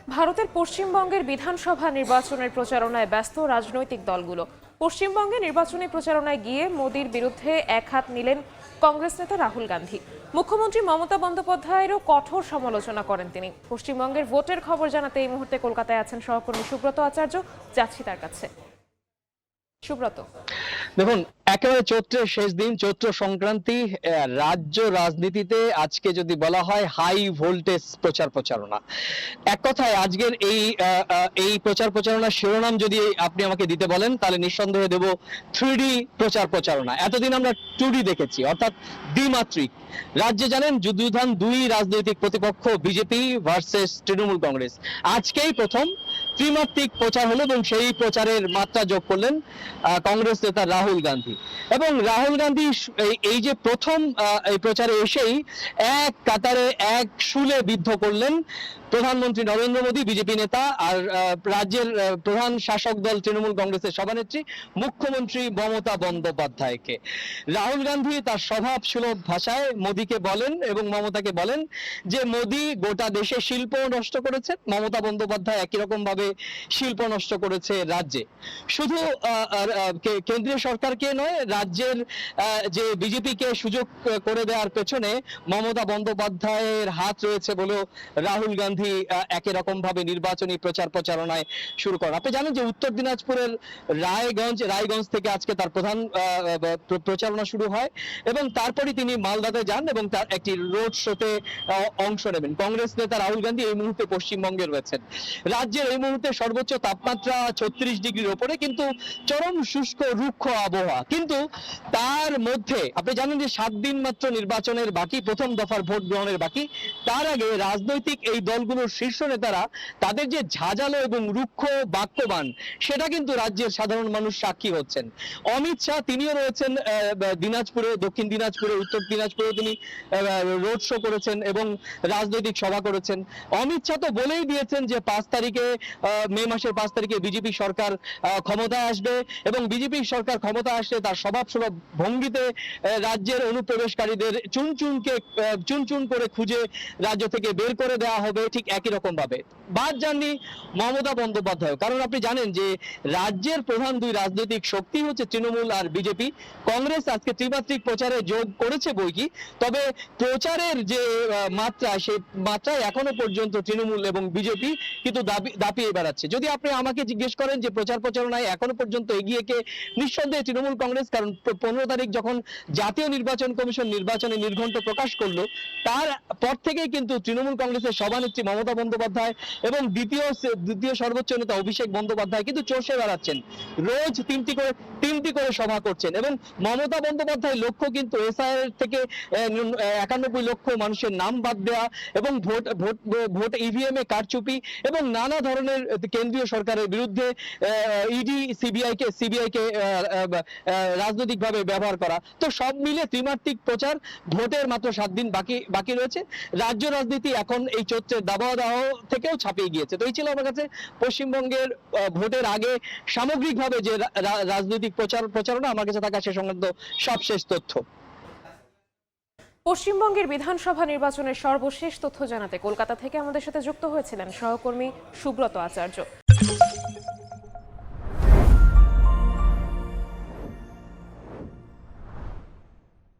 ভারতের পশ্চিমবঙ্গের বিধানসভা নির্বাচনের প্রচারণায় ব্যস্ত রাজনৈতিক দলগুলো। পশ্চিমবঙ্গে নির্বাচনী প্রচারণায় গিয়ে মোদির বিরুদ্ধে একহাত নিলেন কংগ্রেস নেতা রাহুল গান্ধী। মুখ্যমন্ত্রী মমতা বন্দ্যোপাধ্যায়েরও কঠোর সমালোচনা করেন তিনি। পশ্চিমবঙ্গের ভোটের খবর জানাতে এই মুহূর্তে কলকাতায় আছেন সহকর্মী সুব্রত আচার্য। যাচ্ছি তার কাছে। সুব্রত, দেখুন, একেবারে চৈত্রের শেষ দিন, চৈত্র সংক্রান্তি। রাজ্য রাজনীতিতে আজকে যদি বলা হয় হাই ভোল্টেজ প্রচারণা। এক কথায় আজকের এই প্রচারণার শিরোনাম যদি আপনি আমাকে দিতে বলেন তাহলে নিঃসন্দেহে দেব 3D প্রচারণা। এতদিন আমরা 2D দেখেছি, অর্থাৎ দ্বিমাত্রিক। রাজ্যে জানেন যুদ্ধবিধান দুই রাজনৈতিক প্রতিপক্ষ বিজেপি ভার্সেস তৃণমূল কংগ্রেস। আজকেই প্রথম ত্রিমাত্রিক প্রচার হলো এবং সেই প্রচারের মাত্রা যোগ করলেন কংগ্রেস নেতা রাহুল গান্ধী। এবং রাহুল গান্ধী এই যে প্রথম এই প্রচারে এসেই এক কাতারে এক শুলে বিদ্ধ করলেন প্রধানমন্ত্রী নরেন্দ্র মোদী, বিজেপি নেতা, আর রাজ্যের প্রধান শাসক দল তৃণমূল কংগ্রেসের সভানেত্রী মুখ্যমন্ত্রী মমতা বন্দ্যোপাধ্যায়কে। রাহুল গান্ধী তার স্বভাব সুলভ ভাষায় মোদীকে বলেন এবং মমতাকে বলেন যে মোদী গোটা দেশে শিল্প নষ্ট করেছে, মমতা বন্দ্যোপাধ্যায় একই রকম ভাবে শিল্প নষ্ট করেছে রাজ্যে। শুধু কেন্দ্রীয় সরকারকে নয়, রাজ্যের যে বিজেপিকে সুযোগ করে দেওয়ার পেছনে মমতা বন্দ্যোপাধ্যায়ের হাত রয়েছে বলেও রাহুল গান্ধী একই রকম ভাবে নির্বাচনী প্রচারণায় শুরু করেন। আপনি জানেন যে উত্তর দিনাজপুরের রায়গঞ্জ থেকে আজকে তার প্রধান প্রচারণা শুরু হয় এবং তারপরে তিনি মালদাতে যান এবং তার একটি রোড শোতে অংশ নেবেন। কংগ্রেস নেতা রাহুল গান্ধী এই মুহূর্তে পশ্চিমবঙ্গে রয়েছেন। রাজ্যের এই মুহূর্তে সর্বোচ্চ তাপমাত্রা 36 ডিগ্রির উপরে, কিন্তু চরম শুষ্ক রুক্ষ আবহাওয়া। কিন্তু তার মধ্যে আপনি জানেন যে 7 দিন মাত্র নির্বাচনের বাকি, প্রথম দফার ভোট গ্রহণের বাকি। তার আগে রাজনৈতিক এই দলগুলোর শীর্ষ নেতারা তাদের যে ঝাঁঝালো এবং রুক্ষ বাক্যবান, সেটা কিন্তু রাজ্যের সাধারণ মানুষ সাক্ষী হচ্ছেন। অমিত শাহ তিনিও রয়েছেন দিনাজপুরে, দক্ষিণ দিনাজপুরে, উত্তর দিনাজপুরে তিনি রোড শো করেছেন এবং রাজনৈতিক সভা করেছেন। অমিত শাহ তো বলেই দিয়েছেন যে 5 তারিখে, মে মাসের 5 তারিখে বিজেপি সরকার ক্ষমতায় আসবে এবং বিজেপি সরকার ক্ষমতায় আসলে তার স্বভাব সুলভ ভঙ্গিতে রাজ্যের অনুপ্রবেশকারীদের চুন করে খুঁজে রাজ্য থেকে বের করে দেওয়া হবে। ঠিক একই রকম ভাবে বাদ যাননি মমতা বন্দ্যোপাধ্যায়, কারণ আপনি জানেন যে রাজ্যের প্রধান দুই রাজনৈতিক শক্তি হচ্ছে তৃণমূল আর বিজেপি। কংগ্রেস আজকে ত্রিমাত্রিক প্রচারে যোগ করেছে বইকি, তবে প্রচারের যে মাত্রা, সেই মাত্রায় এখনো পর্যন্ত তৃণমূল এবং বিজেপি কিন্তু দাপিয়ে বেড়াচ্ছে। যদি আপনি আমাকে জিজ্ঞেস করেন যে প্রচারণায় এখনো পর্যন্ত এগিয়ে কে, নিঃসন্দেহে তৃণমূল কংগ্রেস। কারণ 15 তারিখ যখন জাতীয় নির্বাচন কমিশন নির্বাচনে নির্ঘণ্ট প্রকাশ করলো, তার পর থেকেই কিন্তু তৃণমূল কংগ্রেসের সভানেত্রী মমতা বন্দ্যোপাধ্যায় এবং দ্বিতীয় সর্বোচ্চ নেতা অভিষেক বন্দ্যোপাধ্যায় কিন্তু চষে বেড়াচ্ছেন। রোজ তিনটি করে সভা করছেন এবং মমতা বন্দ্যোপাধ্যায় লক্ষ্য কিন্তু এসআইআর থেকে 91 লক্ষ মানুষের নাম বাদ দেওয়া এবং ভোট ইভিএম এ কারচুপি এবং নানা ধরনের কেন্দ্রীয় সরকারের বিরুদ্ধে ইডি সিবিআই কে রাজনৈতিকভাবে ব্যবহার করা। তো সব মিলে ত্রিমাত্রিক প্রচার, ভোটের মাত্র 7 দিন বাকি রয়েছে। রাজ্য রাজনীতি এখন এই চৈত্রের দাবাওয়াদাহ থেকেও ছাপিয়ে গিয়েছে। তো এই ছিল আমার কাছে পশ্চিমবঙ্গের ভোটের আগে সামগ্রিকভাবে যে রাজনৈতিক প্রচারণা, আমার কাছে থাকা সে সংক্রান্ত সবশেষ তথ্য। পশ্চিমবঙ্গের বিধানসভা নির্বাচনের সর্বশেষ তথ্য জানাতে কলকাতা থেকে আমাদের সাথে যুক্ত হয়েছিলেন সহকর্মী সুব্রত আচার্য।